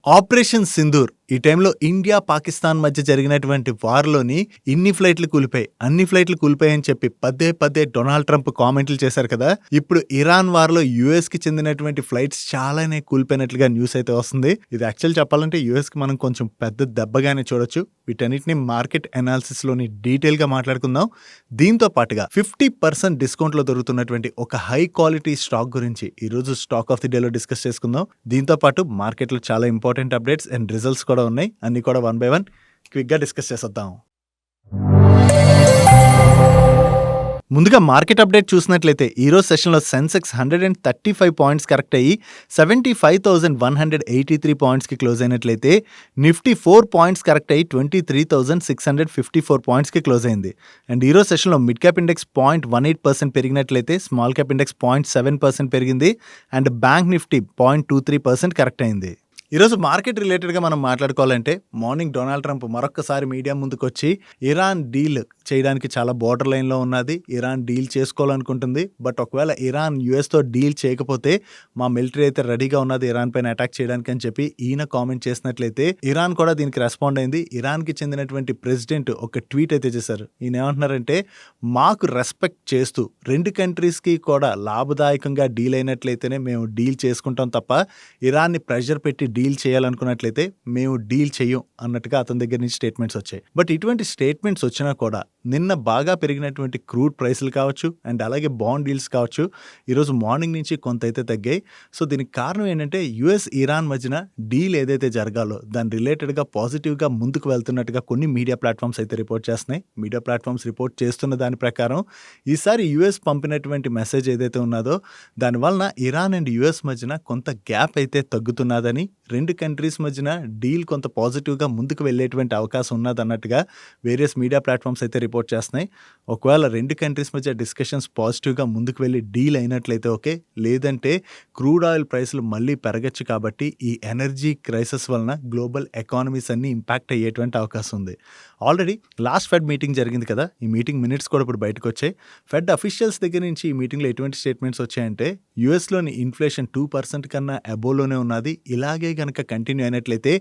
Operation Sindoor ఈ టైంలో India Pakistan మధ్య జరిగినటువంటి వార్లోని ఇన్ని ఫ్లైట్లు కూలిపోయి అన్ని ఫ్లైట్లు కూలిపోయాయని చెప్పి పదే డొనాల్డ్ ట్రంప్ కామెంట్లు చేశారు కదా. ఇప్పుడు ఇరాన్ వార్లో యుఎస్ కి చెందినటువంటి ఫ్లైట్స్ చాలానే కూలిపోయినట్లుగా న్యూస్ అయితే వస్తుంది. ఇది యాక్చువల్ చెప్పాలంటే యుఎస్ కి మనం కొంచెం పెద్ద దెబ్బగానే చూడొచ్చు. వీటన్నిటిని మార్కెట్ అనాలిసిస్ లోని డీటెయిల్ గా మాట్లాడుకుందాం. దీంతో పాటుగా 50% డిస్కౌంట్ లో దొరుకుతున్నటువంటి ఒక హై క్వాలిటీ స్టాక్ గురించి ఈ రోజు స్టాక్ ఆఫ్ ది డేలో డిస్కస్ చేసుకుందాం. దీంతో పాటు మార్కెట్ లో చాలా ఇంపార్టెంట్ అప్డేట్స్ అండ్ రిజల్ట్స్ కూడా ఉన్నాయి. అన్ని కూడా 1 by 1 క్విక్ గా డిస్కస్ చేసేద్దాం. ముందుగా మార్కెట్ అప్డేట్ చూసినట్లయితే ఈ రోజు సెషన్లో సెన్సెక్స్ 135 పాయింట్స్ కరెక్ట్ అయ్యి 75,183 పాయింట్స్కి క్లోజ్ అయినట్లయితే నిఫ్టీ 4 పాయింట్స్ కరెక్ట్ అయ్యి 23,654 పాయింట్స్కి క్లోజ్ అయింది. అండ్ ఈ రోజు సెషన్లో మిడ్ క్యాప్ ఇండెక్స్ 0.18% పెరిగినట్లయితే స్మాల్ క్యాప్ ఇండెక్స్ 0.7% పెరిగింది. అండ్ బ్యాంక్ నిఫ్టీ 0.23% కరెక్ట్ అయింది. ఈరోజు మార్కెట్ రిలేటెడ్గా మనం మాట్లాడుకోవాలంటే మార్నింగ్ డొనాల్డ్ ట్రంప్ మరొకసారి మీడియా ముందుకు వచ్చి ఇరాన్ డీల్ చేయడానికి చాలా బోర్డర్ లైన్లో ఉన్నది, ఇరాన్ డీల్ చేసుకోవాలనుకుంటుంది, బట్ ఒకవేళ ఇరాన్ యుఎస్తో డీల్ చేయకపోతే మా మిలిటరీ అయితే రెడీగా ఉన్నది ఇరాన్ పైన అటాక్ చేయడానికి అని చెప్పి ఈయన కామెంట్ చేసినట్లయితే ఇరాన్ కూడా దీనికి రెస్పాండ్ అయింది. ఇరాన్కి చెందినటువంటి ప్రెసిడెంట్ ఒక ట్వీట్ అయితే చేశారు. ఈయన ఏమంటున్నారంటే, మాకు రెస్పెక్ట్ చేస్తూ రెండు కంట్రీస్కి కూడా లాభదాయకంగా డీల్ అయినట్లయితేనే మేము డీల్ చేసుకుంటాం తప్ప ఇరాన్ని ప్రెషర్ పెట్టి డీల్ చేయాలనుకున్నట్లయితే మేము డీల్ చెయ్యం అన్నట్టుగా అతని దగ్గర నుంచి స్టేట్మెంట్స్ వచ్చాయి. బట్ ఇటువంటి స్టేట్మెంట్స్ వచ్చినా కూడా నిన్న బాగా పెరిగినటువంటి క్రూడ్ ప్రైస్లు కావచ్చు అండ్ అలాగే బాండ్ డీల్స్ కావచ్చు ఈరోజు మార్నింగ్ నుంచి కొంత అయితే తగ్గాయి. సో దీనికి కారణం ఏంటంటే యుఎస్ ఇరాన్ మధ్యన డీల్ ఏదైతే జరగాలో దాని రిలేటెడ్గా పాజిటివ్గా ముందుకు వెళ్తున్నట్టుగా కొన్ని మీడియా ప్లాట్ఫామ్స్ అయితే రిపోర్ట్ చేస్తున్నాయి. మీడియా ప్లాట్ఫామ్స్ రిపోర్ట్ చేస్తున్న దాని ప్రకారం ఈసారి యుఎస్ పంపినటువంటి మెసేజ్ ఏదైతే ఉన్నదో దానివలన ఇరాన్ అండ్ యుఎస్ మధ్యన కొంత గ్యాప్ అయితే తగ్గుతున్నదని, రెండు కంట్రీస్ మధ్యన డీల్ కొంత పాజిటివ్గా ముందుకు వెళ్ళేటువంటి అవకాశం ఉన్నదన్నట్టుగా వేరియస్ మీడియా ప్లాట్ఫామ్స్ అయితే రిపోర్ట్ చేస్తున్నాయి. ఒకవేళ రెండు కంట్రీస్ మధ్య డిస్కషన్స్ పాజిటివ్గా ముందుకు వెళ్ళి డీల్ అయినట్లయితే ఓకే, లేదంటే క్రూడ్ ఆయిల్ ప్రైస్లు మళ్ళీ పెరగచ్చు. కాబట్టి ఈ ఎనర్జీ క్రైసిస్ వలన గ్లోబల్ ఎకానమీస్ అన్ని ఇంపాక్ట్ అయ్యేటువంటి అవకాశం ఉంది. ఆల్రెడీ లాస్ట్ ఫెడ్ మీటింగ్ జరిగింది కదా, ఈ మీటింగ్ మినిట్స్ కూడా ఇప్పుడు బయటకు వచ్చాయి. ఫెడ్ అఫీషియల్స్ దగ్గర నుంచి ఈ మీటింగ్లో ఎటువంటి స్టేట్మెంట్స్ వచ్చాయంటే, యుఎస్లోని ఇన్ఫ్లేషన్ 2% కన్నా అబోలోనే ఉన్నది, ఇలాగే కనుక కంటిన్యూ అయినట్లయితే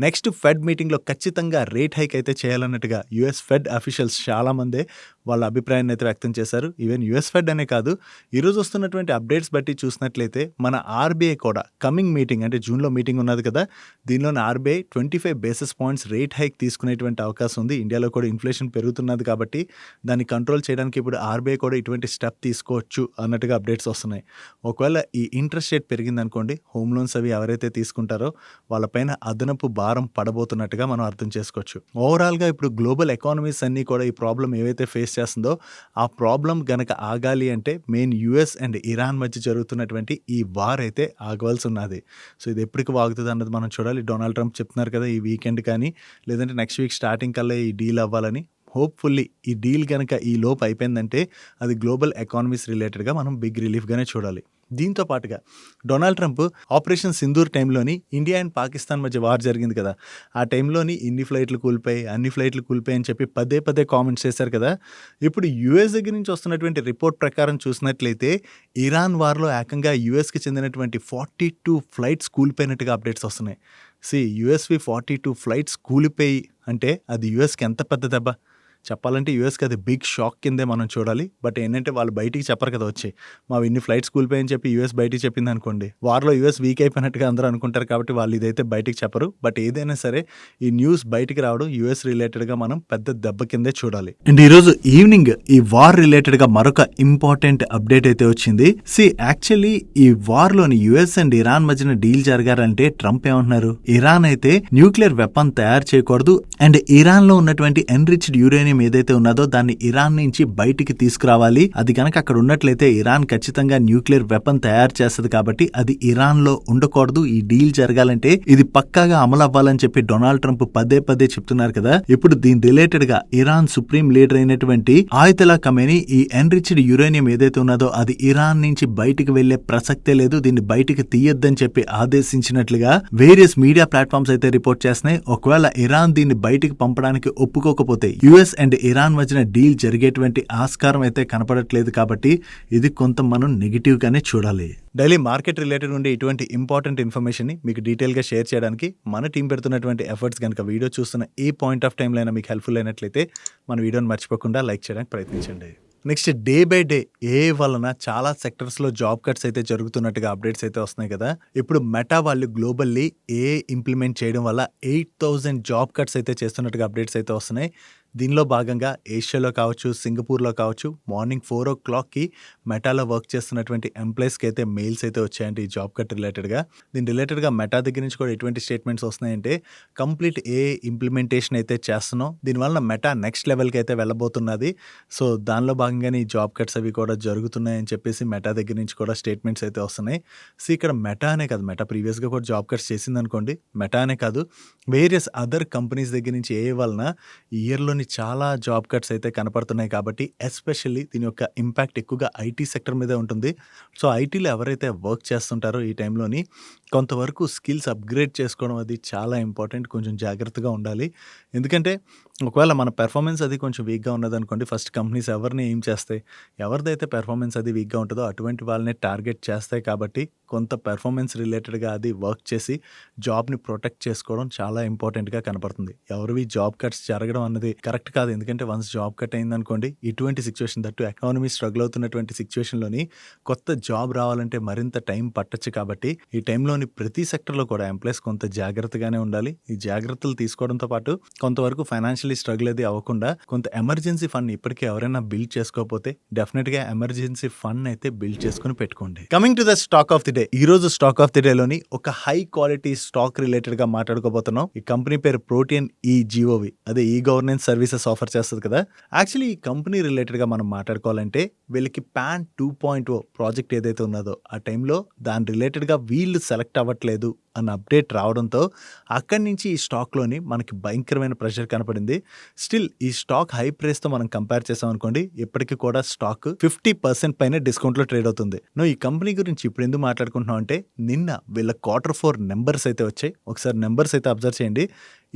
నెక్స్ట్ ఫెడ్ మీటింగ్లో ఖచ్చితంగా రేట్ హైక్ అయితే చేయాలన్నట్టుగా యుఎస్ ఫెడ్ అఫీషియల్స్ చాలామందే వాళ్ళ అభిప్రాయాన్ని అయితే వ్యక్తం చేశారు. ఈవెన్ యుఎస్ ఫెడ్ అనే కాదు, ఈరోజు వస్తున్నటువంటి అప్డేట్స్ బట్టి చూసినట్లయితే మన ఆర్బీఐ కూడా కమింగ్ మీటింగ్ అంటే జూన్లో మీటింగ్ ఉన్నది కదా, దీనిలోని RBI 25 basis points rate hike తీసుకునేటువంటి అవకాశం ఉంది. ఇండియాలో కూడా ఇన్ఫ్లేషన్ పెరుగుతున్నది కాబట్టి దాన్ని కంట్రోల్ చేయడానికి ఇప్పుడు ఆర్బీఐ కూడా ఇటువంటి స్టెప్ తీసుకోవచ్చు అన్నట్టుగా అప్డేట్స్ వస్తున్నాయి. ఒకవేళ ఈ ఇంట్రెస్ట్ రేట్ పెరిగిందనుకోండి, హోమ్ లోన్స్ అవి ఎవరైతే తీసుకుంటారో వాళ్ళపైన అదనపు భారం పడబోతున్నట్టుగా మనం అర్థం చేసుకోవచ్చు. ఓవరాల్గా ఇప్పుడు గ్లోబల్ ఎకానమీస్ అన్నీ కూడా ఈ ప్రాబ్లం ఏవైతే ఫేస్ చేస్తుందో ఆ ప్రాబ్లం గనక ఆగాలి అంటే మెయిన్ యుఎస్ అండ్ ఇరాన్ మధ్య జరుగుతున్నటువంటి ఈ వార్ అయితే ఆగవలసి ఉన్నది. సో ఇది ఎప్పటికి వాగుతుంది అన్నది మనం చూడాలి. డొనాల్డ్ ట్రంప్ చెప్తున్నారు కదా ఈ వీకెండ్ కానీ లేదంటే నెక్స్ట్ వీక్ స్టార్టింగ్ కల్లా ఈ డీల్ అవ్వాలని. హోప్ఫుల్లీ ఈ డీల్ కనుక ఈ లోపు అయిపోయిందంటే అది గ్లోబల్ ఎకానమీస్ రిలేటెడ్గా మనం బిగ్ రిలీఫ్గానే చూడాలి. దీంతో పాటుగా డొనాల్డ్ ట్రంప్ ఆపరేషన్ సింధూర్ టైంలోని ఇండియా అండ్ పాకిస్తాన్ మధ్య వార్ జరిగింది కదా, ఆ టైంలోని ఇన్ని ఫ్లైట్లు కూలిపోయి అన్ని ఫ్లైట్లు కూలిపోయి అని చెప్పి పదే కామెంట్స్ చేశారు కదా. ఇప్పుడు యుఎస్ దగ్గర నుంచి వస్తున్నటువంటి రిపోర్ట్ ప్రకారం చూసినట్లయితే ఇరాన్ వార్లో ఏకంగా యుఎస్కి చెందినటువంటి 42 ఫ్లైట్స్ కూలిపోయినట్టుగా అప్డేట్స్ వస్తున్నాయి. యుఎస్వి 42 ఫ్లైట్స్ కూలిపోయి అంటే అది యుఎస్కి ఎంత పెద్ద దెబ్బ చెప్పాలంటే యుఎస్కి అది బిగ్ షాక్ కిందే మనం చూడాలి. బట్ ఏంటంటే వాళ్ళు బయటికి చెప్పరు కదా, వచ్చి మావి ఇన్ని ఫ్లైట్స్ కూలిపోయని చెప్పి యుఎస్ బయటికి చెప్పింది అనుకోండి, వార్లో యుఎస్ వీక్ అయిపోయినట్టుగా అందరూ అనుకుంటారు కాబట్టి వాళ్ళు ఇదైతే బయటికి చెప్పరు. బట్ ఏదైనా సరే ఈ న్యూస్ బయటికి రావడం యుఎస్ రిలేటెడ్గా మనం పెద్ద దెబ్బ కిందే చూడాలి. అండ్ ఈరోజు ఈవినింగ్ ఈ వార్ రిలేటెడ్గా మరొక ఇంపార్టెంట్ అప్డేట్ అయితే వచ్చింది. యాక్చువల్లీ ఈ వార్లోని యుఎస్ అండ్ ఇరాన్ మధ్యన డీల్ జరగాలంటే ట్రంప్ ఏమంటున్నారు, ఇరాన్ అయితే న్యూక్లియర్ వెపన్ తయారు చేయకూడదు అండ్ ఇరాన్లో ఉన్నటువంటి ఎన్రిచ్డ్ యురేనియం ఏదైతే ఉన్నదో దాన్ని ఇరాన్ నుంచి బయటికి తీసుకురావాలి. అది కనుక అక్కడ ఉన్నట్లయితే ఇరాన్ ఖచ్చితంగా న్యూక్లియర్ వెపన్ తయారు చేస్తుంది కాబట్టి అది ఇరాన్ లో ఉండకూడదు. ఈ డీల్ జరగాలంటే ఇది పక్కాగా అమలు అవ్వాలని చెప్పి డొనాల్డ్ ట్రంప్ పదే చెప్తున్నారు కదా. ఇప్పుడు దీని రిలేటెడ్ గా ఇరాన్ సుప్రీం లీడర్ అయినటువంటి ఆయతుల్లా ఖమేనీ ఈ ఎన్రిచ్డ్ యురేనియం ఏదైతే ఉన్నదో అది ఇరాన్ నుంచి బయటికి వెళ్లే ప్రసక్తే లేదు, దీన్ని బయటికి తీయొద్దని చెప్పి ఆదేశించినట్లుగా వేరియస్ మీడియా ప్లాట్ఫామ్స్ అయితే రిపోర్ట్ చేస్తున్నాయి. ఒకవేళ ఇరాన్ దీన్ని బయటికి పంపడానికి ఒప్పుకోకపోతే యుఎస్ అండ్ ఇరాన్ మధ్యన డీల్ జరిగేటువంటి ఆస్కారం అయితే కనపడట్లేదు కాబట్టి ఇది కొంత మనం నెగిటివ్ గానే చూడాలి. డైలీ మార్కెట్ రిలేటెడ్ ఉండే ఇటువంటి ఇంపార్టెంట్ ఇన్ఫర్మేషన్ ని మీకు డీటెయిల్ గా షేర్ చేయడానికి మన టీం పెడుతున్నటువంటి ఎఫర్ట్స్ కనుక వీడియో చూస్తున్న ఏ పాయింట్ ఆఫ్ టైం లైనా మీకు హెల్ప్ఫుల్ అయినట్లయితే మన వీడియోని మర్చిపోకుండా లైక్ చేయడానికి ప్రయత్నించండి. నెక్స్ట్ డే బై డే ఏ వలన చాలా సెక్టర్స్లో జాబ్ కట్స్ అయితే జరుగుతున్నట్టుగా అప్డేట్స్ అయితే వస్తున్నాయి కదా. ఇప్పుడు మెటా వాళ్ళు గ్లోబల్లీ ఇంప్లిమెంట్ చేయడం వల్ల 8,000 జాబ్ కట్స్ అయితే చేస్తున్నట్టుగా అప్డేట్స్ అయితే వస్తున్నాయి. దీనిలో భాగంగా ఏషియాలో కావచ్చు, సింగపూర్లో కావచ్చు, మార్నింగ్ 4 o'clockకి మెటాలో వర్క్ చేస్తున్నటువంటి ఎంప్లాయీస్కి అయితే మెయిల్స్ అయితే వచ్చాయండి ఈ జాబ్ కట్ రిలేటెడ్గా. దీని రిలేటెడ్గా మెటా దగ్గర నుంచి కూడా ఎటువంటి స్టేట్మెంట్స్ వస్తున్నాయంటే కంప్లీట్ ఇంప్లిమెంటేషన్ అయితే చేస్తున్నాం, దీనివల్ల మెటా నెక్స్ట్ లెవెల్కి అయితే వెళ్ళబోతున్నది. సో దానిలో భాగంగానే ఈ జాబ్ కట్స్ అవి కూడా జరుగుతున్నాయని చెప్పేసి మెటా దగ్గర నుంచి కూడా స్టేట్మెంట్స్ అయితే వస్తున్నాయి. సో ఇక్కడ మెటా అనే కాదు, మెటా ప్రీవియస్గా కూడా జాబ్ కట్స్ చేసింది అనుకోండి, మెటా అనే కాదు వేరియస్ అదర్ కంపెనీస్ దగ్గర నుంచి వలన ఇయర్లో చాలా జాబ్ కట్స్ అయితే కనపడుతున్నాయి. కాబట్టి ఎస్పెషల్లీ దీని యొక్క ఇంపాక్ట్ ఎక్కువగా ఐటీ సెక్టర్ మీదే ఉంటుంది. సో ఐటీలో ఎవరైతే వర్క్ చేస్తుంటారో ఈ టైంలోని కొంతవరకు స్కిల్స్ అప్గ్రేడ్ చేసుకోవడం అది చాలా ఇంపార్టెంట్. కొంచెం జాగ్రత్తగా ఉండాలి. ఎందుకంటే ఒకవేళ మన పెర్ఫార్మెన్స్ అది కొంచెం వీక్గా ఉన్నదనుకోండి, ఫస్ట్ కంపెనీస్ ఎవరిని ఏం చేస్తాయి, ఎవరిదైతే పెర్ఫార్మెన్స్ అది వీక్గా ఉంటుందో అటువంటి వాళ్ళని టార్గెట్ చేస్తాయి. కాబట్టి కొంత పెర్ఫార్మెన్స్ రిలేటెడ్గా అది వర్క్ చేసి జాబ్ని ప్రొటెక్ట్ చేసుకోవడం చాలా ఇంపార్టెంట్గా కనపడుతుంది. ఎవరివి జాబ్ కట్స్ జరగడం అన్నది కరెక్ట్ కాదు. ఎందుకంటే వన్స్ జాబ్ కట్ అయిందనుకోండి, ఇటువంటి సిచ్యువేషన్ దట్టు ఎకానమీ స్ట్రగుల్ అవుతున్నటువంటి సిచ్యువేషన్లోని కొత్త జాబ్ రావాలంటే మరింత టైం పట్టచ్చు. కాబట్టి ఈ టైంలోని ప్రతి సెక్టర్లో కూడా ఎంప్లాయీస్ కొంత జాగ్రత్తగానే ఉండాలి. ఈ జాగ్రత్తలు తీసుకోవడంతో పాటు కొంతవరకు ఫైనాన్షియలీ స్ట్రగుల్ అది అవ్వకుండా కొంత ఎమర్జెన్సీ ఫండ్ ఇప్పటికే ఎవరైనా బిల్డ్ చేసుకోకపోతే డెఫినెట్గా ఎమర్జెన్సీ ఫండ్ అయితే బిల్డ్ చేసుకుని పెట్టుకోండి. Coming to the stock of the day, ఈ రోజు స్టాక్ ఆఫ్ ది డే లోని ఒక హై క్వాలిటీ స్టాక్ రిలేటెడ్ గా మాట్లాడుకోబోతున్నాం. ఈ కంపెనీ పేరు ప్రోటీన్ GOV, అదే ఈ గవర్నెన్స్ సర్వీసెస్ ఆఫర్ చేస్తుంది కదా. యాక్చువల్లీ ఈ కంపెనీ రిలేటెడ్ గా మనం మాట్లాడుకోవాలంటే వీళ్ళకి PAN 2.0 ప్రాజెక్ట్ ఏదైతే ఉన్నదో ఆ టైంలో దాని రిలేటెడ్ గా వీళ్ళు సెలెక్ట్ అవ్వట్లేదు అన్న అప్డేట్ రావడంతో అక్కడి నుంచి ఈ స్టాక్లోని మనకి భయంకరమైన ప్రెషర్ కనపడింది. స్టిల్ ఈ స్టాక్ హై ప్రైస్తో మనం కంపేర్ చేసాం అనుకోండి, ఇప్పటికీ కూడా స్టాక్ 50% పైన డిస్కౌంట్లో ట్రేడ్ అవుతుంది. ఈ కంపెనీ గురించి ఇప్పుడు ఎందుకు మాట్లాడుకుంటున్నాం అంటే నిన్న వీళ్ళ Q4 నెంబర్స్ అయితే వచ్చాయి. ఒకసారి నెంబర్స్ అయితే అబ్జర్వ్ చేయండి.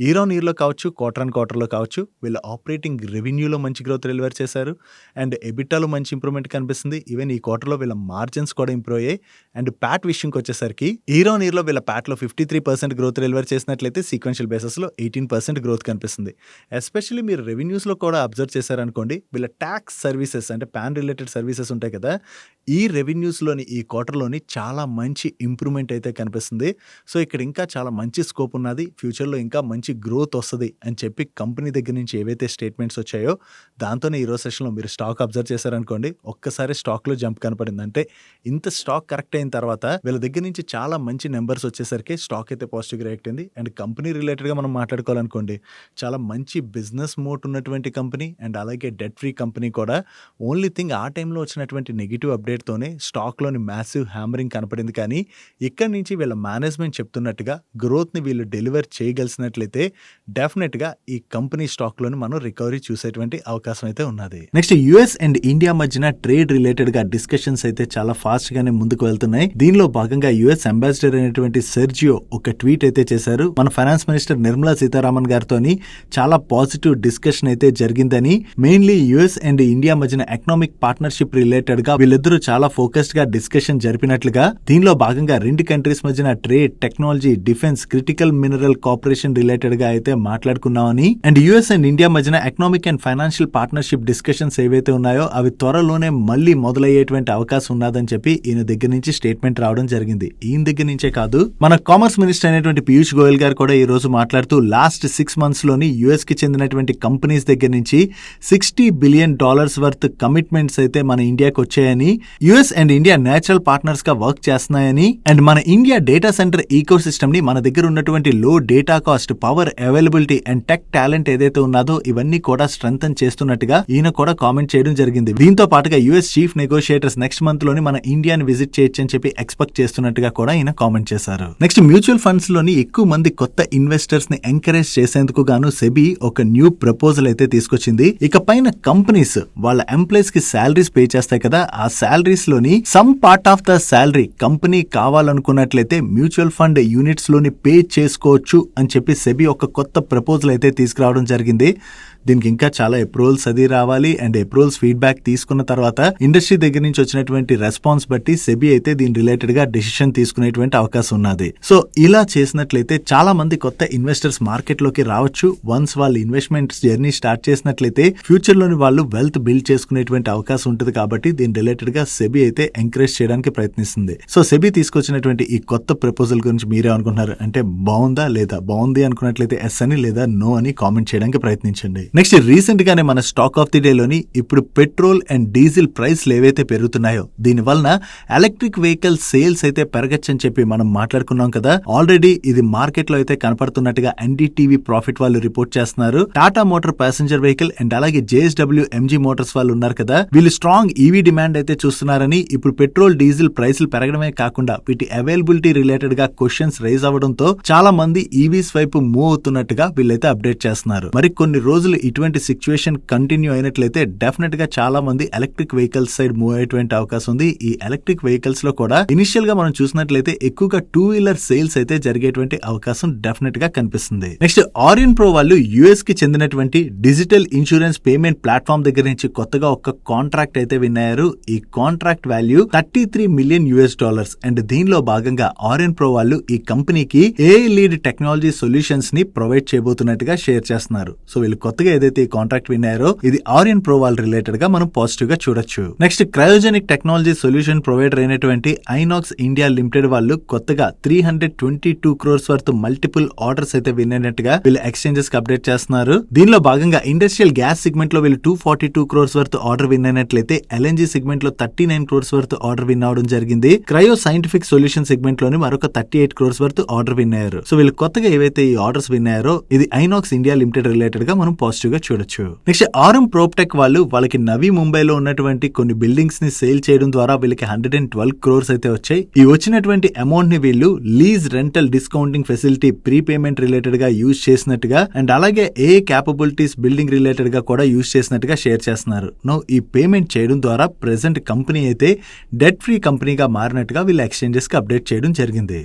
ఇయర్ ఆన్ ఇయర్లో కావచ్చు, క్వార్టర్లో కావచ్చు, వీళ్ళ ఆపరేటింగ్ రెవెన్యూలో మంచి గ్రోత్ డెలివర్ చేశారు అండ్ ఎబిటాలో మంచి ఇంప్రూవ్మెంట్ కనిపిస్తుంది. ఈవెన్ ఈ క్వార్టర్లో వీళ్ళ మార్జిన్స్ కూడా ఇంప్రూవ్ అయ్యాయి. అండ్ ప్యాట్ విషయంకి వచ్చేసరికి ఇయర్ ఆన్ ఇయర్లో వీళ్ళ ప్యాట్లో 53% గ్రోత్ డెలివర్ చేసినట్లయితే సీక్వెన్షియల్ బేసిస్లో 18% గ్రోత్ కనిపిస్తుంది. ఎస్పెషల్లీ మీరు రెవెన్యూస్లో కూడా అబ్జర్వ్ చేశారనుకోండి, వీళ్ళ ట్యాక్స్ సర్వీసెస్ అంటే పాన్ రిలేటెడ్ సర్వీసెస్ ఉంటాయి కదా, ఈ రెవెన్యూస్లోని ఈ క్వార్టర్లోని చాలా మంచి ఇంప్రూవ్మెంట్ అయితే కనిపిస్తుంది. సో ఇక్కడ ఇంకా చాలా మంచి స్కోప్ ఉన్నది, ఫ్యూచర్లో ఇంకా మంచి గ్రోత్ వస్తుంది అని చెప్పి కంపెనీ దగ్గర నుంచి ఏవైతే స్టేట్మెంట్స్ వచ్చాయో దాంతోనే ఈరోజు సెషన్లో మీరు స్టాక్ అబ్జర్వ్ చేశారనుకోండి, ఒక్కసారి స్టాక్లో జంప్ కనపడింది. అంటే ఇంత స్టాక్ కరెక్ట్ అయిన తర్వాత వీళ్ళ దగ్గర నుంచి చాలా మంచి నెంబర్స్ వచ్చేసరికి స్టాక్ అయితే పాజిటివ్గా రియాక్ట్ అయింది. అండ్ కంపెనీ రిలేటెడ్గా మనం మాట్లాడుకోవాలనుకోండి, చాలా మంచి బిజినెస్ మోట్ ఉన్నటువంటి కంపెనీ అండ్ అలాగే డెట్ ఫ్రీ కంపెనీ కూడా. ఓన్లీ థింగ్ ఆ టైంలో వచ్చినటువంటి నెగిటివ్ అప్డేట్తోనే స్టాక్లోని మ్యాసివ్ హ్యామరింగ్ కనపడింది. కానీ ఇక్కడి నుంచి వీళ్ళ మేనేజ్మెంట్ చెప్తున్నట్టుగా గ్రోత్ని వీళ్ళు డెలివర్ చేయగలిసినట్లయితే డెఫినెట్గా ఈ కంపెనీ స్టాక్లోని మనం రికవరీ చూసేటువంటి అవకాశం అయితే ఉన్నది. నెక్స్ట్ US అండ్ ఇండియా మధ్యన ట్రేడ్ రిలేటెడ్గా డిస్కషన్స్ అయితే చాలా ఫాస్ట్గానే ముందుకు వెళ్తున్నాయి. దీనిలో భాగంగా US అంబాసిడర్ అయినటువంటి సెర్జియో ఒక ట్వీట్ అయితే చేశారు. మన ఫైనాన్స్ మినిస్టర్ నిర్మలా సీతారామన్ గారితో చాలా పాజిటివ్ డిస్కషన్ అయితే జరిగిందని, మెయిన్లీ US అండ్ ఇండియా మధ్యన ఎకనామిక్ పార్ట్నర్షిప్ రిలేటెడ్ గా వీళ్ళిద్దరూ చాలా ఫోకస్డ్ గా డిస్కషన్ జరిపినట్లుగా, దీనిలో భాగంగా రెండు కంట్రీస్ మధ్యన trade, technology, defence, critical mineral cooperation related గా అయితే మాట్లాడుకున్నామని, అండ్ US అండ్ ఇండియా మధ్యన economic and financial partnership discussions ఏవైతే ఉన్నాయో అవి త్వరలోనే మళ్ళీ మొదలయ్యేటువంటి అవకాశం ఉన్నదని చెప్పి ఈయన దగ్గర నుంచి స్టేట్మెంట్ రావడం జరిగింది. ఈయన దగ్గర నుంచే కాదు, మన కామర్స్ మినిస్టర్ అయినటువంటి పీయూష్ గోయల్ గారు కూడా ఈ రోజు మాట్లాడుతూ లాస్ట్ 6 months లోని US కి చెందినటువంటి కంపెనీస్ దగ్గర నుంచి $60 billion వర్త్ కమిట్మెంట్స్ అయితే మన ఇండియాకి వచ్చాయని, US and India natural partners గా వర్క్ చేస్తున్నాయని, అండ్ మన India data centre ecosystem ని మన దగ్గర ఉన్నటువంటి లో data cost, power availability and tech talent ఏదైతే ఉన్నదో ఇవన్నీ కూడా స్ట్రెంథన్ చేస్తున్నట్టుగా ఈయన కూడా కామెంట్ చేయడం జరిగింది. దీంతో పాటుగా US చీఫ్ నెగోషియేటర్స్ నెక్స్ట్ మంత్ లోని మన ఇండియాని విజిట్ చేయొచ్చు అని చెప్పి ఎక్స్పెక్ట్ చేస్తున్నట్టుగా కూడా ఈయన కామెంట్ చేశారు. నెక్స్ట్ మ్యూచువల్ ఫండ్స్ లోని ఎక్కువ మంది కొత్త ఇన్వెస్టర్స్ ని ఎంకరేజ్ చేసేందుకు గాను సెబీ ఒక న్యూ ప్రపోజల్ అయితే తీసుకొచ్చింది. ఇక పైన కంపెనీస్ వాళ్ళ ఎంప్లాయీస్ కి శాలరీస్ పే చేస్తాయి కదా, ఆ శాలరీస్ లోని some part of the salary company కావాలనుకున్నట్లయితే మ్యూచువల్ ఫండ్ యూనిట్స్ లోని పే చేసుకోవచ్చు అని చెప్పి సెబీ ఒక కొత్త ప్రపోజల్ అయితే తీసుకురావడం జరిగింది. దీనికి ఇంకా చాలా అప్రూవల్స్ అది రావాలి అండ్ అప్రూవల్స్ ఫీడ్బ్యాక్ తీసుకున్న తర్వాత ఇండస్ట్రీ దగ్గర నుంచి వచ్చినటువంటి రెస్పాన్స్ బట్టి సెబీ అయితే దీని రిలేటెడ్ గా డెసిషన్ తీసుకునేటువంటి అవకాశం ఉన్నది. సో ఇలా చేసినట్లయితే చాలా మంది కొత్త ఇన్వెస్టర్స్ మార్కెట్ లోకి రావచ్చు. వన్స్ వాళ్ళు ఇన్వెస్ట్మెంట్స్ జర్నీ స్టార్ట్ చేసినట్లయితే ఫ్యూచర్ లోని వాళ్ళు వెల్త్ బిల్డ్ చేసుకునేటువంటి అవకాశం ఉంటుంది. కాబట్టి దీని రిలేటెడ్ గా సెబీ అయితే ఎంకరేజ్ చేయడానికి ప్రయత్నిస్తుంది. సో సెబీ తీసుకొచ్చినటువంటి ఈ కొత్త ప్రపోజల్ గురించి మీరే అనుకుంటున్నారు అంటే బాగుందా లేదా? బాగుంది అనుకున్నట్లయితే ఎస్ అని లేదా నో అని కామెంట్ చేయడానికి ప్రయత్నించండి. నెక్స్ట్ రీసెంట్ గానే మన స్టాక్ ఆఫ్ ది డే లోని ఇప్పుడు పెట్రోల్ అండ్ డీజిల్ ప్రైస్లు ఏవైతే పెరుగుతున్నాయో దీని వలన ఎలక్ట్రిక్ వెహికల్ సేల్స్ అయితే పెరగచ్చని చెప్పి మనం మాట్లాడుకున్నాం కదా. ఆల్రెడీ ఇది మార్కెట్ లో అయితే కనపడుతున్నట్టుగా ఎన్డీటీవీ ప్రాఫిట్ వాళ్ళు రిపోర్ట్ చేస్తున్నారు. Tata motor passenger vehicle and అలాగే జేఎస్డబ్ల్యూ ఎంజీ మోటార్స్ వాళ్ళు ఉన్నారు కదా, వీళ్ళు స్ట్రాంగ్ ఈవీ డిమాండ్ అయితే చూస్తున్నారని, ఇప్పుడు పెట్రోల్ డీజిల్ ప్రైస్లు పెరగడమే కాకుండా వీటి అవైలబిలిటీ రిలేటెడ్ గా క్వశ్చన్స్ రైజ్ అవ్వడంతో చాలా మంది ఈవీస్ వైపు మూవ్ అవుతున్నట్టుగా వీళ్ళైతే అప్డేట్ చేస్తున్నారు. మరి కొన్ని రోజులు ఇటువంటి సిచ్యువేషన్ కంటిన్యూ అయినట్లయితే డెఫినెట్ గా చాలా మంది ఎలక్ట్రిక్ వెహికల్స్ సైడ్ మూవ్ అయ్యేటువంటి అవకాశం ఉంది. ఈ ఎలక్ట్రిక్ వెహికల్స్ లో కూడా ఇనిషియల్ గా మనం చూసినట్లయితే ఎక్కువగా 2-వీలర్ సేల్స్ అయితే జరిగేటువంటి అవకాశం డెఫినెట్ గా కనిపిస్తుంది. నెక్స్ట్ ఆరియన్ ప్రో వాళ్ళు యుఎస్ కి చెందినటువంటి డిజిటల్ ఇన్సూరెన్స్ పేమెంట్ ప్లాట్ఫామ్ దగ్గర నుంచి కొత్తగా ఒక కాంట్రాక్ట్ అయితే విన్నారు. ఈ కాంట్రాక్ట్ వాల్యూ $33 మిలియన్ అండ్ దీనిలో భాగంగా ఆరియన్ ప్రో వాళ్ళు ఈ కంపెనీకి ఏఐ లీడ్ టెక్నాలజీ సొల్యూషన్స్ ని ప్రొవైడ్ చేయబోతున్నట్టుగా షేర్ చేస్తున్నారు. సో వీళ్ళు కొత్తగా ఏదైతే ఈ కాంట్రాక్ట్ విన్నారో ఇది ఆరియన్ ప్రో వాళ్ళ రిలేటెడ్ గా మనం పాజిటివ్ గా చూడొచ్చు. Next cryogenic technology solution provider అయినటువంటి ఐనాక్స్ ఇండియా లిమిటెడ్ వాళ్ళు కొత్తగా 322 crores వర్త్ మల్టిపుల్ ఆర్డర్స్ అయితే విన్నట్టుగా వీళ్ళు ఎక్స్చేంజెస్ కి అప్డేట్ చేస్తున్నారు. దీనిలో భాగంగా ఇండస్ట్రియల్ గ్యాస్ సెగ్మెంట్ లో వీళ్ళు 242 crores వర్త్ ఆర్డర్ విన్ అయినట్లయితే ఎల్ఎన్జీ సెగ్మెంట్ లో 39 crores వర్త్ ఆర్డర్ విన్ అవడం జరిగింది. క్రయో సైంటిఫిక్ సొల్యూషన్ సెగ్మెంట్ లోని మరొక 38 crores వర్త్ ఆర్డర్ విన్ అయ్యారు. సో వీళ్ళు కొత్తగా ఏవైతే ఈ ఆర్డర్స్ విన్ అయ్యారో ఇది ఐనాక్స్ ఇండియా లిమిటెడ్ రిలేటెడ్ గా మనం పాజిటివ్ గా చూడొచ్చు. నెక్స్ట్ ఆర్ఎం ప్రోప్టెక్ వాళ్ళు వాళ్ళకి నవీ ముంబైలో ఉన్నటువంటి కొన్ని బిల్డింగ్స్ ని సేల్ చేయడం ద్వారా వీళ్ళకి 112 crores అయితే వచ్చాయి. ఈ వచ్చినటువంటి అమౌంట్ ని వీళ్ళు lease rental discounting facility prepayment related గా యూజ్ చేసినట్టుగా అండ్ అలాగే ఏ క్యాపబిలిటీస్ బిల్డింగ్ రిలేటెడ్ గా కూడా యూజ్ చేసినట్టుగా షేర్ చేస్తున్నారు. నో ఈ పేమెంట్ చేయడం ద్వారా ప్రెసెంట్ కంపెనీ అయితే డెట్ ఫ్రీ కంపెనీగా మారినట్టుగా వీళ్ళు ఎక్స్చేంజెస్ కి అప్డేట్ చేయడం జరిగింది.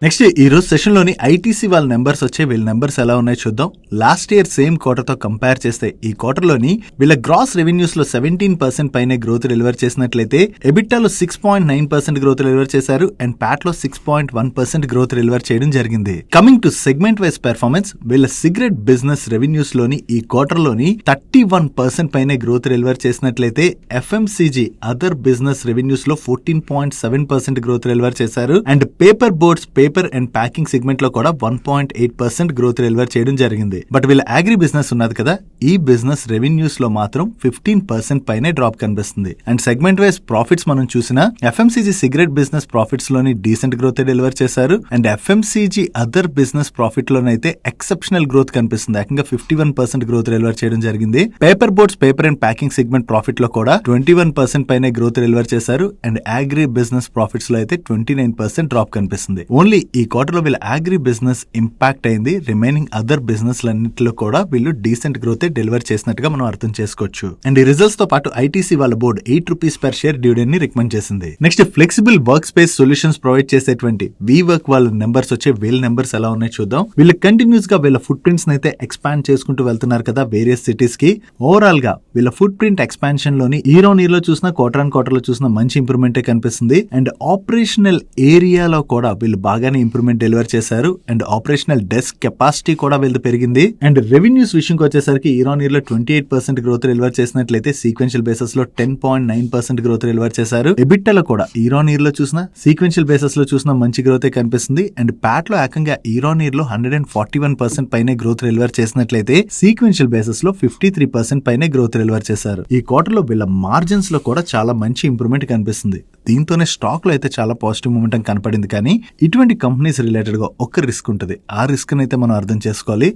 నెక్స్ట్ ఈ రోజు సెషన్ లోని ఐటీసీ వాళ్ళ నెంబర్స్ వచ్చాయి. వీళ్ళ నెంబర్స్ ఎలా ఉన్నాయో చూద్దాం. లాస్ట్ ఇయర్ సేమ్ క్వార్టర్ తో కంపేర్ చేస్తే ఈ క్వార్టర్ లోని వీళ్ళ గ్రాస్ రెవెన్యూస్ లో 17% పైనే గ్రోత్ డెలివర్ చేసినట్లయితే ఎబిటాలో 6.9% గ్రోత్ డెలివర్ చేశారు అండ్ ప్యాట్ లో 6.1% గ్రోత్ డెలివర్ చేయడం జరిగింది. Coming to segment wise performance వీళ్ళ సిగరెట్ బిజినెస్ రెవెన్యూస్ లోని ఈ క్వార్టర్ లోని 31% పైనే గ్రోత్ డెలివర్ చేసినట్లయితే ఎఫ్ఎంసీజీ అదర్ బిజినెస్ రెవెన్యూస్ లో 14.7% గ్రోత్ డెలివర్ చేశారు and paper boards paper and packing segment లో కూడా 1.8% గ్రోత్ డెలివర్ చేయడం జరిగింది. బట్ వీళ్ళ అగ్రి బిజినెస్ ఉన్నది కదా, ఈ బిజినెస్ రెవెన్యూస్ లో మాత్రం 15% పైనే డ్రాప్ కనిపిస్తుంది. అండ్ సెగ్మెంట్ వైజ్ ప్రాఫిట్స్ మనం చూసినా ఎఫ్ఎంసీజీ సిగరెట్ బిజినెస్ ప్రాఫిట్స్ లోని డీసెంట్ గ్రోత్ డెలివర్ చేశారు and FMCG other business profit లోనైతే ఎక్సెప్షనల్ గ్రోత్ కనిపిస్తుంది. ఏకంగా 51% గ్రోత్ డెలివర్ చేయడం జరిగింది. Paper boards paper and packing segment profit లో కూడా 21% పైనే గ్రోత్ డెలివర్ చేశారు అండ్ అగ్రి బిజినెస్ ప్రాఫిట్స్ లో అయితే 29% డ్రాప్ కనిపిస్తుంది. ఓన్లీ ఈ క్వార్టర్ లో వీళ్ళ అగ్రి బిజినెస్ ఇంపాక్ట్ అయింది. రిమైనింగ్ అదర్ బిజినెస్ లన్నింటిలో కూడా వీళ్ళు డీసెంట్ గ్రోత్ డెలివర్ చేసినట్టుగా మనం అర్థం చేసుకోవచ్చు. అండ్ ఈ రిజల్ట్స్ తో పాటు ఐటీసీ వాళ్ళ బోర్డు ₹8 పర్ షేర్ డివిడెండ్ ని రికమెండ్ చేసింది. Next flexible work space solutions provide చేసేటువంటి వి వర్క్ వాళ్ళ నెంబర్స్ వచ్చే వీళ్ళ నెంబర్స్ ఎలా ఉన్నాయో చూద్దాం. వీళ్ళు కంటిన్యూస్ గా వీళ్ళ ఫుట్ ప్రింట్స్ అయితే ఎక్స్పాండ్ చేసుకుంటూ వెళ్తున్నారు కదా వేరియస్ సిటీస్ కి. ఓవరాల్ గా వీళ్ళ ఫుట్ ప్రింట్ ఎక్స్పాన్షన్ లోని ఇయర్ ఆన్ ఇయర్ లో చూసినా క్వార్టర్ ఆన్ క్వార్టర్ లో చూసినా మంచి ఇంప్రూవ్మెంట్ కనిపిస్తుంది. అండ్ ఆపరేషనల్ ఏరియాలో కూడా వీళ్ళు బాగానే ఇంప్రూవ్మెంట్ డెలివర్ చేశారు అండ్ ఆపరేషనల్ డెస్క్ కెపాసిటీ కూడా వీళ్ళు పెరిగింది. అండ్ రెవెన్యూస్ విషయంకి వచ్చేసరికి ఇయర్ ఆన్ ఇయర్ లో 28% గ్రోత్ డెలివర్ చేసినట్లయితే సీక్వెన్షియల్ బేసిస్ లో 10.9% గ్రోత్ డెలివర్ చేశారు. ఎబిటాలో కూడా ఇయర్ ఆన్ ఇయర్ లో చూసినా సీక్వెన్షియల్ బేసిస్ లో చూసినా మంచి గ్రోత్ కనిపిస్తుంది. అండ్ ప్యాట్ లో ఏకంగా ఇయర్ ఆన్ ఇయర్ లో 141% పైనే గ్రోత్ డెలివర్ చేసినట్లయితే సీక్వెన్షియల్ బేసిస్ లో 53% పైనే గ్రోత్ డెలివర్ చేశారు. ఈ క్వార్టర్ లో వీళ్ళ మార్జిన్స్ లో కూడా చాలా మంచి ఇంప్రూవ్మెంట్ కనిపిస్తుంది. దీంతోనే స్టాక్ లో అయితే చాలా పాజిటివ్ మూమెంట్ కనపడింది. కానీ ఇటువంటి కంపెనీస్ రిలేటెడ్ గా ఒక రిస్క్ ఉంటుంది. ఆ రిస్క్ అయితే మనం అర్థం చేసుకోవాలి.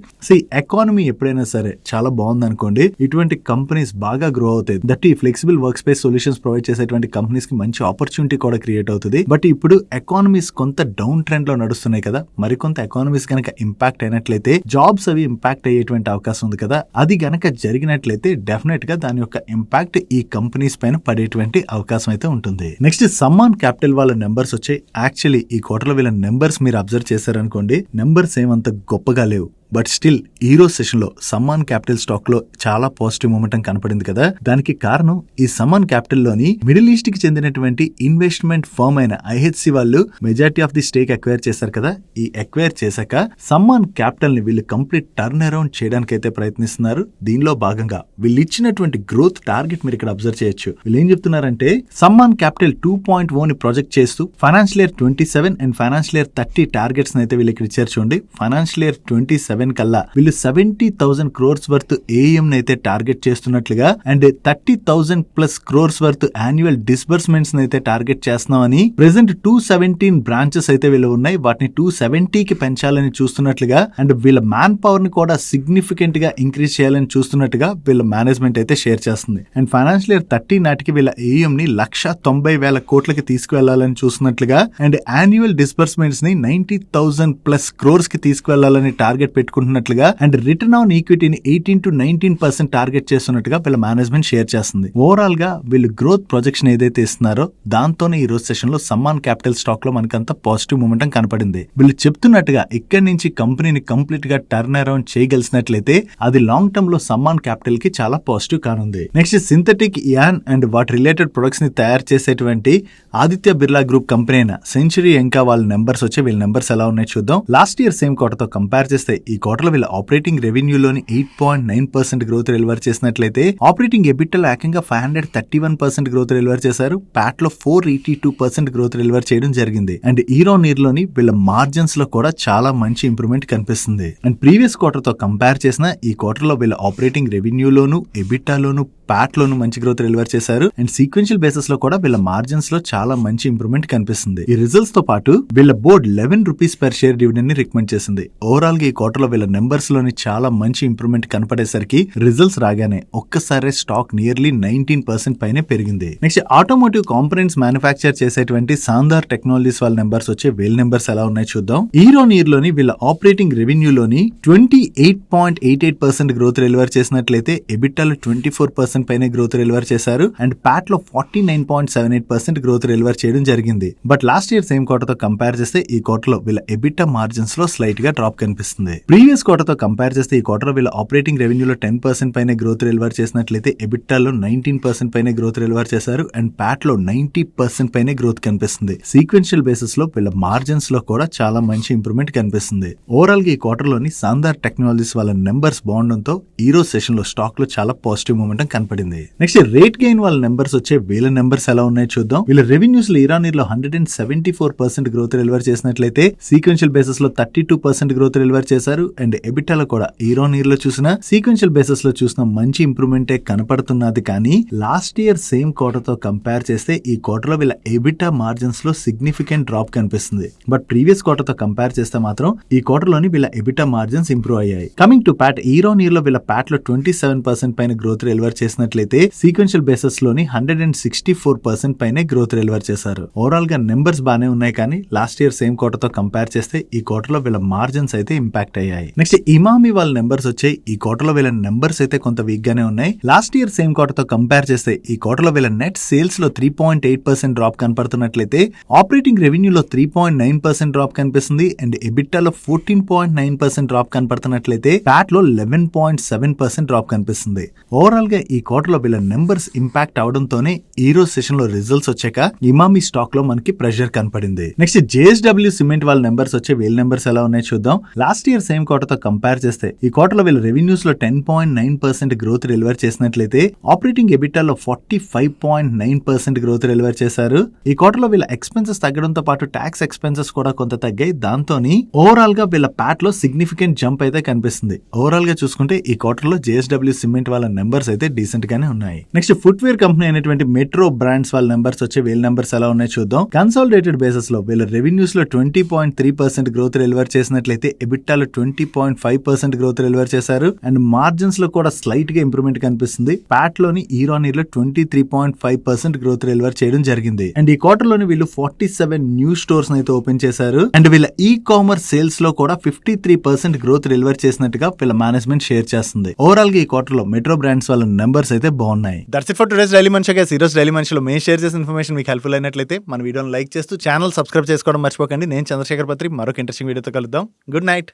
ఎకానమీ ఎప్పుడైనా సరే చాలా బాగుంది అనుకోండి, ఇటువంటి కంపెనీస్ బాగా గ్రో అవుతాయి. దట్ ఈ flexible work space solutions provide చేసేటువంటి కంపెనీస్ కి మంచి ఆపర్చునిటీ కూడా క్రియేట్ అవుతుంది. బట్ ఇప్పుడు ఎకానమీస్ కొంత డౌన్ ట్రెండ్ లో నడుస్తున్నాయి కదా, మరికొంత ఎకానమీస్ కనుక ఇంపాక్ట్ అయినట్లయితే జాబ్స్ అవి ఇంపాక్ట్ అయ్యేటువంటి అవకాశం ఉంది కదా. అది గనక జరిగినట్లయితే డెఫినెట్ గా దాని యొక్క ఇంపాక్ట్ ఈ కంపెనీస్ పైన పడేటువంటి అవకాశం అయితే ఉంటుంది. నెక్స్ట్ సమ్మాన్ క్యాపిటల్ వాళ్ళ నెంబర్స్ వచ్చాయి. యాక్చువల్లీ ఈ క్వార్టర్ లో వీళ్ళ నెంబర్స్ మీరు అబ్జర్వ్ చేశారనుకోండి, నెంబర్స్ ఏమంత గొప్పగా లేవు. బట్ స్టిల్ ఈ రోజు సెషన్ లో సమ్మాన్ క్యాపిటల్ స్టాక్ లో చాలా పాజిటివ్ మూమెంటం కనపడింది కదా. దానికి కారణం ఈ సమ్మాన్ క్యాపిటల్ లోని మిడిల్ ఈస్ట్ కి చెందినటువంటి ఇన్వెస్ట్మెంట్ ఫర్మ్ అయిన IHC వాళ్ళు majority of the stake acquire చేశారు కదా. ఈ అక్వైర్ చేశాక సమ్మాన్ క్యాపిటల్ ని వీళ్ళు కంప్లీట్ టర్న్ అరౌండ్ చేయడానికి అయితే ప్రయత్నిస్తున్నారు. దీనిలో భాగంగా వీళ్ళు ఇచ్చినటువంటి గ్రోత్ టార్గెట్ మీరు ఇక్కడ అబ్జర్వ్ చేయొచ్చు. వీళ్ళు ఏం చెప్తున్నారంటే సమ్మాన్ క్యాపిటల్ 2.0 ని ప్రాజెక్ట్ చేస్తూ financial year 27 and financial year 30 targets అయితే వీళ్ళు ఇక్కడ ఇచ్చారు. చూడండి, ఫైనాన్షియల్ ఇయర్ 27 కల్లా వీళ్ళు 70,000 crores వర్త్ AUM అయితే టార్గెట్ చేస్తున్నట్లుగా and 30,000+ crores worth annual disbursements అయితే టార్గెట్ చేస్తున్నామని, ప్రెసెంట్ 217 బ్రాంచెస్ అయితే వీళ్ళు ఉన్నాయి, వాటిని 270 కి పెంచాలని చూస్తున్నట్లుగా అండ్ వీళ్ళ మ్యాన్ పవర్ ని కూడా సిగ్నిఫికెంట్ గా ఇంక్రీజ్ చేయాలని చూస్తున్నట్టుగా వీళ్ళ మేనేజ్మెంట్ అయితే షేర్ చేస్తుంది. అండ్ ఫైనాన్షియల్ ఇయర్ 30 నాటికి వీళ్ళ AUM ని 190,000 కోట్లకి తీసుకువెళ్లాలని చూస్తున్నట్లుగా అండ్ యాన్యువల్ డిస్బర్స్మెంట్స్ ని 90,000+ crores కి తీసుకువెళ్లాలని టార్గెట్ పెట్టుకుంటున్నట్లుగా అండ్ రిటర్న్ ఆన్ ఈక్విటీని 18 to 19% టార్గెట్ చేస్తున్నట్టుగా వీళ్ళ మేనేజ్మెంట్ షేర్ చేస్తుంది. ఓవరాల్ గా వీళ్ళు గ్రోత్ ప్రొజెక్షన్ ఏదైతే ఇస్తున్నారో దాంతోనే ఈ రోజు సెషన్ లో సమ్మాన్ క్యాపిటల్ స్టాక్ లో మనకంత పాజిటివ్ మూమెంటం కనపడింది. వీళ్ళు చెప్తున్నట్టుగా ఇక్కడి నుంచి కంపెనీని కంప్లీట్ గా టర్న్ అరౌండ్ చేయగలిసినట్లయితే అది లాంగ్ టర్మ్ లో సమ్మాన్ క్యాపిటల్ కి చాలా పాజిటివ్ కానుంది. నెక్స్ట్ సింథటిక్ యాన్ అండ్ వాటి రిలేటెడ్ ప్రొడక్ట్స్ ని తయారు చేసేటువంటి ఆదిత్య బిర్లా గ్రూప్ కంపెనీ అయిన సెంచరీ ఇంకా వాళ్ళ నెంబర్స్ వచ్చి వీళ్ళ నెంబర్స్ ఎలా ఉన్నాయి చూద్దాం. లాస్ట్ ఇయర్ సేమ్ క్వార్టర్ తో కంపేర్ చేస్తే ఈ క్వార్టర్ లో వీళ్ళ ఆపరేటింగ్ రెవెన్యూలోని 8.9% గ్రోత్ డెలివర్ చేసినట్లయితే ఆపరేటింగ్ ఎబిటల్ ఏకంగా 531% గ్రోత్ డెలివర్ చేశారు. ప్యాట్ లో 482% గ్రోత్ డెలివర్ చేయడం జరిగింది. అండ్ ఈరోన్ ఇయర్ లోని వీళ్ళ మార్జిన్స్ లో కూడా చాలా మంచి ఇంప్రూవ్మెంట్ కనిపిస్తుంది. అండ్ ప్రీవియస్ క్వార్టర్ తో కంపేర్ చేసిన ఈ క్వార్టర్ లో వీళ్ళ ఆపరేటింగ్ రెవెన్యూలోను ఎబిటాలోను ప్యాట్ లోను మంచి గ్రోత్ డెలివర్ చేశారు. అండ్ సీక్వెన్షియల్ బేసిస్ లో కూడా వీళ్ళ మార్జిన్స్ లో చాలా మంచి ఇంప్రూవ్మెంట్ కనిపిస్తుంది. ఈ రిజల్ట్స్ తో పాటు వీళ్ళ board 11 rupees per share dividend ని రికమెండ్ చేసింది. ఓవరాల్ గా ఈ క్వార్టర్ లో వీళ్ళ నెంబర్స్ లోని చాలా మంచి ఇంప్రూవ్మెంట్ కనపడేసరికి రిజల్ట్స్ రాగానే ఒక్కసారి స్టాక్ నియర్లీ 19% పైనే పెరిగింది. నెక్స్ట్ ఆటోమోటివ్ కాంపోనెంట్స్ మ్యానుఫ్యాక్చర్ చేసేటువంటి సాందార్ టెక్నాలజీస్ వాళ్ళ నెంబర్స్ వచ్చే వీళ్ళ నెంబర్స్ ఎలా ఉన్నాయి చూద్దాం. ఈరోన్ ఇయర్ లోని వీళ్ళ ఆపరేటింగ్ రెవెన్యూలోని 28.88% గ్రోత్ డెలివర్ చేసినట్లయితే ఎబిటాలో 24% పైన గ్రోత్ డెలివర్ చేశారు. అండ్ ప్యాట్ లో 49.78% గ్రోత్ డెలివర్ చేయడం జరిగింది. But last year same quarter తో కంపేర్ చేస్తే ఈ క్వార్టర్ లో వీళ్ళ ఎబిటా మార్జిన్స్ లో స్లైట్ గా డ్రాప్ కనిపిస్తుంది. ప్రీవియస్ క్వార్టర్ తో కంపేర్ చేస్తే ఈ క్వార్టర్ వీళ్ళ ఆపరేటింగ్ రెవెన్యూలో 10% పైన గ్రోత్ డెలివర్ చేసినట్లయితే ఎబిటాలో 19% పైన గ్రోత్ డెలివర్ చేశారు. అండ్ ప్యాట్ లో 90% పైన గ్రోత్ కనిపిస్తుంది. సీక్వెన్షియల్ బేసిస్ లో వీళ్ళ మార్జిన్స్ లో కూడా చాలా మంచి ఇంప్రూవ్మెంట్ కనిపిస్తుంది. ఓవరాల్ గా ఈ క్వార్టర్ లోని సాందార్ టెక్నాలజీస్ వాళ్ళ నెంబర్స్ బాగుండడంతో ఈ రోజు సెషన్ లో స్టాక్ లో చాలా పాజిటివ్ మూమెంటం కనపడింది. నెక్స్ట్ రేట్ గెయిన్ వాళ్ళ నెంబర్స్ వచ్చే వీళ్ళ నెంబర్స్ ఎలా ఉన్నాయో చూద్దాం. వీళ్ళ రెవెన్యూస్ లో ఇరాన్ ఇయర్ లో 174% గ్రోత్ డెలివర్ చేసినట్లయితే సీక్వెన్షియల్ బేసిస్ లో 32% గ్రోత్ డెలివర్ చేశారు. అండ్ ఎబిటాలో కూడా ఇరాన్ ఇయర్ లో చూసిన సీక్వెన్షియల్ బేసిస్ లో చూసిన మంచి ఇంప్రూవ్మెంటే కనపడుతున్నది. కానీ లాస్ట్ ఇయర్ సేమ్ క్వార్టర్ తో కంపేర్ చేస్తే ఈ క్వార్టర్ లో వీళ్ళ ఎబిటా మార్జిన్స్ లో సిగ్నిఫికెంట్ డ్రాప్ కనిపిస్తుంది. బట్ ప్రీవియస్ క్వార్టర్ తో కంపేర్ చేస్తే మాత్రం ఈ క్వార్టర్ లోని వీళ్ళ ఎబిటా మార్జిన్స్ ఇంప్రూవ్ అయ్యాయి. Coming to Pat, Iran year లో వీళ్ళ ప్యాట్ లో 27% పైన గ్రోత్ డెలివర్ చేసినట్లయితే సీక్వెన్షియల్ బేసిస్ లోని 164% పైనే గ్రోత్ డెలివర్ చేశారు. ఓవరాల్ గా నెంబర్స్ బానే ఉన్నాయి, కానీ లాస్ట్ ఇయర్ సేమ్ క్వార్టర్ తో కంపేర్ చేస్తే ఈ క్వార్టర్ లో వీళ్ళ మార్జిన్స్ అయితే ఇంపాక్ట్ అయ్యాయి. నెక్స్ట్ ఇమామి వాళ్ళ నెంబర్స్ వచ్చాయి. ఈ క్వార్టర్ లో వీళ్ళ నెంబర్స్ అయితే కొంత వీక్ గానే ఉన్నాయి. లాస్ట్ ఇయర్ సేమ్ క్వార్టర్ తో కంపేర్ చేస్తే ఈ క్వార్టర్ లో వీళ్ళ నెట్ సేల్స్ లో 3.8% డ్రాప్ కనపడుతున్నట్లయితే ఆపరేటింగ్ రెవెన్యూలో 3.9% డ్రాప్ కనిపిస్తుంది. అండ్ ఎబిటాలో 14.9% డ్రాప్ కనపడుతున్నట్లయితే ప్యాట్ లో 11.7% డ్రాప్ కనిపిస్తుంది. ఓవరాల్ గా ఈ క్వార్టర్ లో వీళ్ళ నెంబర్స్ ఇంపాక్ట్ అవడంతోనే ఈ రోజు సెషన్ లో రిజల్ట్స్ వచ్చాక ఇమామి స్టాక్ లో మనకి ప్రెషర్ కనపడింది. నెక్స్ట్ JSW సిమెంట్ వాళ్ళ నెంబర్స్ వచ్చే వీళ్ళ నెంబర్స్ ఎలా ఉన్నాయి చూద్దాం. లాస్ట్ ఇయర్ సేమ్ క్వార్టర్ తో కంపేర్ చేస్తే ఈ క్వార్టర్ లో వీళ్ళ రెవెన్యూస్ లో 10.9% గ్రోత్ డెలివర్ చేసినట్లయితే ఆపరేటింగ్ ఎబిటాలో 45.9% గ్రోత్ డెలివర్ చేశారు. ఈ క్వార్టర్ లో వీళ్ళ ఎక్స్పెన్సెస్ తగ్గడంతో పాటు ట్యాక్స్ ఎక్స్పెన్సెస్ కూడా కొంత తగ్గాయి. దాంతోని ఓవరాల్ గా వీళ్ళ ప్యాట్ లో సిగ్నిఫికెంట్ జంప్ అయితే కనిపిస్తుంది. ఓవరాల్ గా చూసుకుంటే ఈ క్వార్టర్ లో JSW సిమెంట్ వాళ్ళ నెంబర్స్ అయితే డీసెంట్ గానే ఉన్నాయి. నెక్స్ట్ ఫుట్వేర్ కంపెనీ అయినటువంటి మెట్రో బ్రాండ్స్ వాళ్ళ నెంబర్స్ వచ్చే వీళ్ళ నెంబర్స్ ఎలా ఉన్నాయి చూద్దాం. కన్సాలిడేటెడ్ బేసిస్ లో వీళ్ళ రెవెన్యూస్ లో 20.3% గ్రోత్ డెలివర్ చేసినట్లయితే ఎబిటాలో 20.5% గ్రోత్ డెలివర్ చేశారు. అండ్ మార్జిన్స్ లో కూడా స్లైట్ గా ఇంప్రూవ్మెంట్ కనిపిస్తుంది. ప్యాట్ లోని ఈరాన్ ఇయర్ లో 23.5% గ్రోత్ డెలివర్ చేయడం జరిగింది. అండ్ ఈ క్వార్టర్ లోని వీళ్ళు 47 న్యూ స్టోర్స్ అయితే ఓపెన్ చేశారు. అండ్ వీళ్ళ ఈ కామర్స్ సేల్స్ లో కూడా 53% గ్రోత్ డెలివర్ చేసినట్టుగా వీళ్ళ మేనేజ్మెంట్ షేర్ చేస్తుంది. ఓవరాల్ గా ఈ క్వార్టర్ లో మెట్రో బ్రాండ్స్ వాళ్ళ నెంబర్స్ అయితే బాగున్నాయి. That's it for today's daily మనిషి గైస్. ఈ రోజు డైలీ మనిషిలో మేము షేర్ చేసిన ఇన్ఫర్మేషన్ మీకు హెల్ప్ఫుల్ అయినట్లయితే మన వీడియోని లైక్ చేస్తూ ఛానల్ సబ్స్క్రైబ్ చేసుకోవడం మర్చిపోకండి. నేను చంద్రశేఖర్ పత్రి మరొక ఇంట్రెస్టింగ్ వీడియోతో కలుద్దాం. Good night.